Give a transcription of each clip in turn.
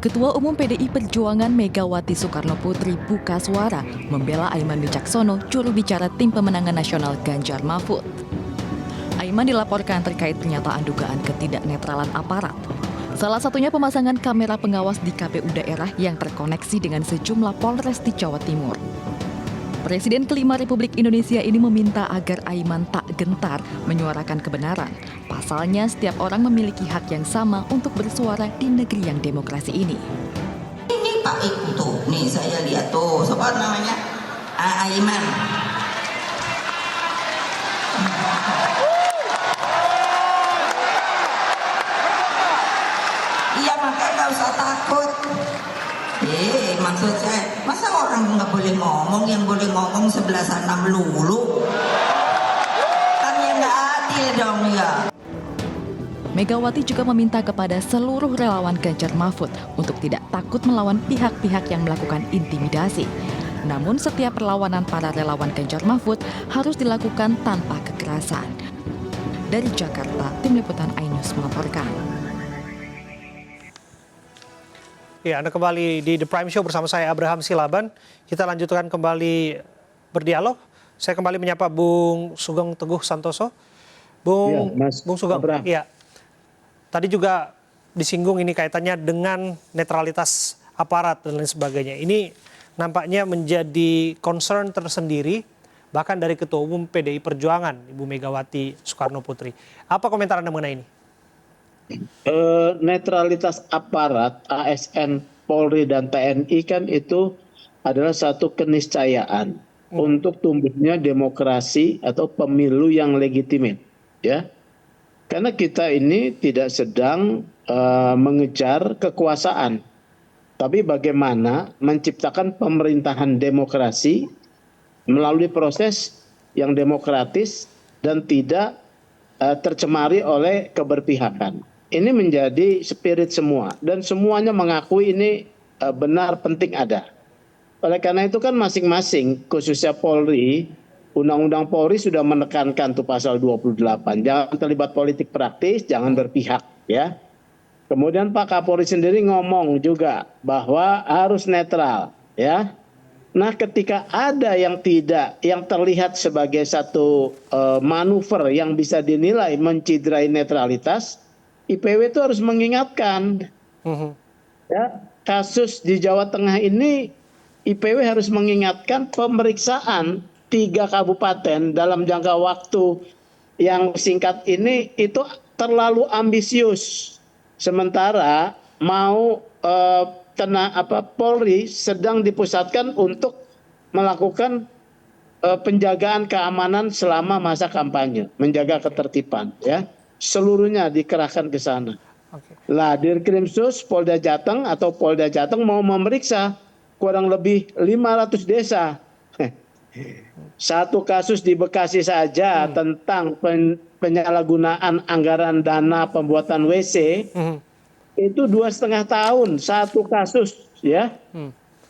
Ketua Umum PDI Perjuangan Megawati Soekarnoputri buka suara membela Aiman Wicaksono, juru bicara tim pemenangan nasional Ganjar Mahfud. Aiman dilaporkan terkait pernyataan dugaan ketidaknetralan aparat. Salah satunya pemasangan kamera pengawas di KPU daerah yang terkoneksi dengan sejumlah Polres di Jawa Timur. Presiden kelima Republik Indonesia ini meminta agar Aiman tak gentar menyuarakan kebenaran. Pasalnya, setiap orang memiliki hak yang sama untuk bersuara di negeri yang demokrasi ini. Ini Pak Ibu tuh, nih saya lihat tuh, siapa namanya? Aiman. Iya, makanya nggak usah takut. Maksud saya, masa orang nggak boleh ngomong, yang boleh ngomong sebelah sana melulu? Kan yang nggak adil dong ya. Megawati juga meminta kepada seluruh relawan Ganjar Mahfud untuk tidak takut melawan pihak-pihak yang melakukan intimidasi. Namun setiap perlawanan para relawan Ganjar Mahfud harus dilakukan tanpa kekerasan. Dari Jakarta, Tim Liputan iNews melaporkan. Ya, Anda kembali di The Prime Show bersama saya Abraham Silaban. Kita lanjutkan kembali berdialog. Saya kembali menyapa Bung Sugeng Teguh Santoso. Bung Sugeng, ya. Tadi juga disinggung ini kaitannya dengan netralitas aparat dan lain sebagainya. Ini nampaknya menjadi concern tersendiri bahkan dari Ketua Umum PDI Perjuangan, Ibu Megawati Soekarnoputri. Apa komentar Anda mengenai ini? Netralitas aparat ASN, Polri dan TNI kan itu adalah satu keniscayaan untuk tumbuhnya demokrasi atau pemilu yang legitimate, ya. Karena kita ini tidak sedang mengejar kekuasaan, tapi bagaimana menciptakan pemerintahan demokrasi melalui proses yang demokratis dan tidak tercemari oleh keberpihakan. Ini menjadi spirit semua dan semuanya mengakui ini benar penting ada. Oleh karena itu kan masing-masing khususnya Polri, Undang-Undang Polri sudah menekankan tuh pasal 28, jangan terlibat politik praktis, jangan berpihak, ya. Kemudian Pak Kapolri sendiri ngomong juga bahwa harus netral, ya. Nah, ketika ada yang terlihat sebagai satu manuver yang bisa dinilai mencidrai netralitas, IPW itu harus mengingatkan. Ya, kasus di Jawa Tengah ini IPW harus mengingatkan pemeriksaan 3 kabupaten dalam jangka waktu yang singkat ini itu terlalu ambisius. Sementara mau Polri sedang dipusatkan untuk melakukan penjagaan keamanan selama masa kampanye, menjaga ketertiban, ya. Seluruhnya dikerahkan ke sana. Lah, Dirkrimsus Polda Jateng atau Polda Jateng mau memeriksa kurang lebih 500 desa. Satu kasus di Bekasi saja tentang penyalahgunaan anggaran dana pembuatan WC itu 2,5 tahun satu kasus, ya.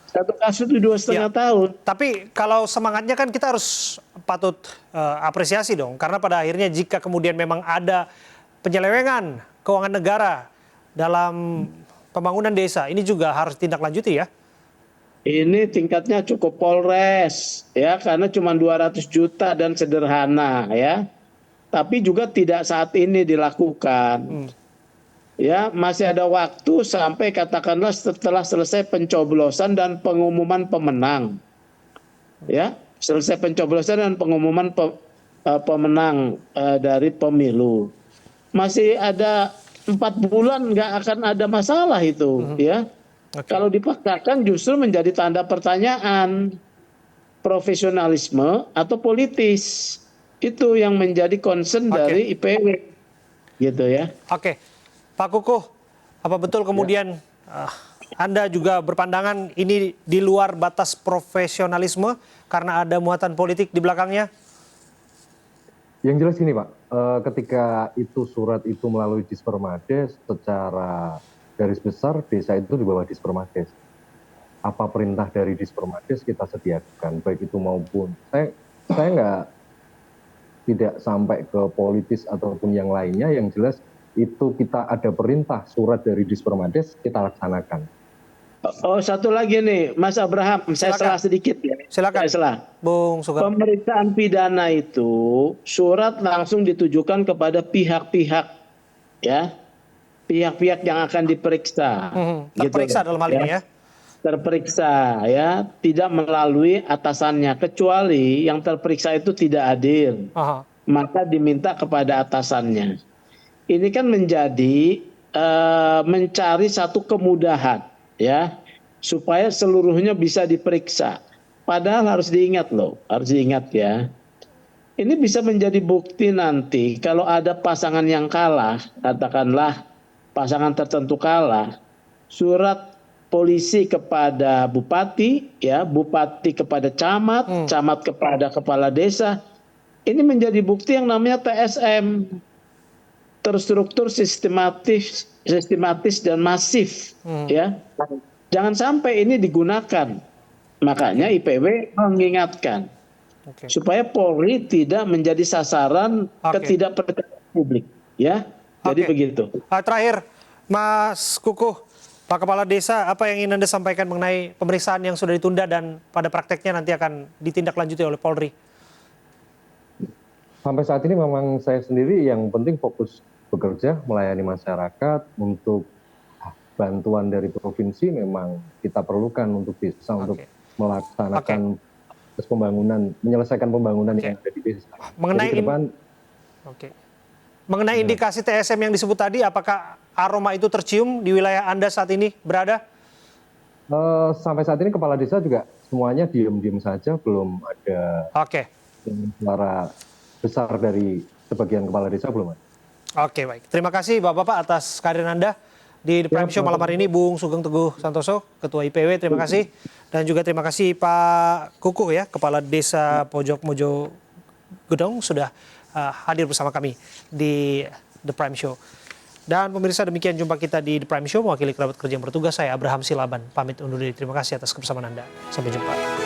Satu kasus itu 2,5 tahun. Tapi kalau semangatnya kan kita harus patut apresiasi dong, karena pada akhirnya jika kemudian memang ada penyelewengan keuangan negara dalam pembangunan desa, ini juga harus ditindaklanjuti, ya. Ini tingkatnya cukup Polres, ya, karena cuma 200 juta dan sederhana, ya. Tapi juga tidak saat ini dilakukan. Ya, masih ada waktu sampai katakanlah setelah selesai pencoblosan dan pengumuman pemenang. Ya, selesai pencoblosan dan pengumuman pemenang dari pemilu. Masih ada 4 bulan nggak akan ada masalah itu, ya. Kalau dipaksakan justru menjadi tanda pertanyaan profesionalisme atau politis. Itu yang menjadi concern dari IPW, gitu, ya. Oke. Pak Kukuh, apa betul kemudian Anda juga berpandangan ini di luar batas profesionalisme karena ada muatan politik di belakangnya? Yang jelas gini Pak, ketika itu surat itu melalui Dispermades, secara garis besar desa itu di bawah Dispermades. Apa perintah dari Dispermades kita sediakan, baik itu maupun saya tidak sampai ke politis ataupun yang lainnya, yang jelas itu kita ada perintah surat dari Dispermades, kita laksanakan. Oh, satu lagi nih, Mas Abraham, saya Silakan. salah sedikit ya. Silakan, Saya salah. Bung Sugeng. Pemeriksaan pidana itu surat langsung ditujukan kepada pihak-pihak, ya, pihak-pihak yang akan diperiksa. Terperiksa Gitu, dalam hal ini ya. Terperiksa, ya, tidak melalui atasannya, kecuali yang terperiksa itu tidak hadir, Aha. maka diminta kepada atasannya. Ini kan menjadi mencari satu kemudahan, ya, supaya seluruhnya bisa diperiksa. Padahal harus diingat loh, harus diingat ya. Ini bisa menjadi bukti nanti kalau ada pasangan yang kalah, katakanlah pasangan tertentu kalah, surat polisi kepada bupati, ya, bupati kepada camat, camat kepada kepala desa, ini menjadi bukti yang namanya TSM, terstruktur, sistematis dan masif, ya. Jangan sampai ini digunakan. Makanya IPW mengingatkan Oke. supaya Polri tidak menjadi sasaran Oke. ketidakpercayaan publik, ya. Jadi Oke. begitu. Terakhir, Mas Kukuh, Pak Kepala Desa, apa yang ingin Anda sampaikan mengenai pemeriksaan yang sudah ditunda dan pada prakteknya nanti akan ditindaklanjuti oleh Polri? Sampai saat ini memang saya sendiri yang penting fokus bekerja, melayani masyarakat. Untuk bantuan dari provinsi memang kita perlukan untuk bisa untuk melaksanakan pembangunan, menyelesaikan pembangunan yang ada di desa. Mengenai Jadi ke depan, mengenai indikasi TSM yang disebut tadi, apakah aroma itu tercium di wilayah Anda saat ini berada? sampai saat ini kepala desa juga semuanya diem-diem saja, belum ada suara besar dari sebagian kepala desa, belum ada. Oke, baik. Terima kasih Bapak-Bapak atas kehadiran Anda di The Prime Show malam hari ini. Bung Sugeng Teguh Santoso, Ketua IPW, terima kasih. Dan juga terima kasih Pak Kukuh ya, Kepala Desa Pojok Mojo Gedong sudah hadir bersama kami di The Prime Show. Dan pemirsa, demikian jumpa kita di The Prime Show. Mewakili kerabat kerja yang bertugas, saya Abraham Silaban. Pamit undur diri. Terima kasih atas kebersamaan Anda. Sampai jumpa.